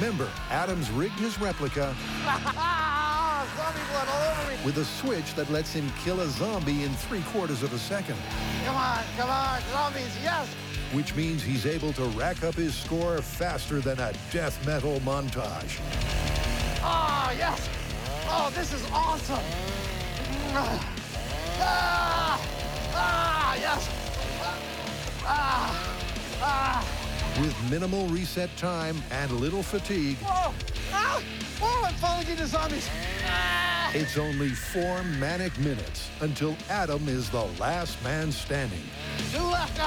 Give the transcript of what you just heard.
Remember, Adam's rigged his replica Zombie blood all over me. with a switch that lets him kill a zombie in 3/4 of a second, Come on, zombies, yes. which means he's able to rack up his score faster than a death metal montage. Oh, yes. Oh, this is awesome. Yes. With minimal reset time and little fatigue, Whoa. Oh, I'm falling into zombies. it's only 4 manic minutes until Adam is the last man standing. 2 left.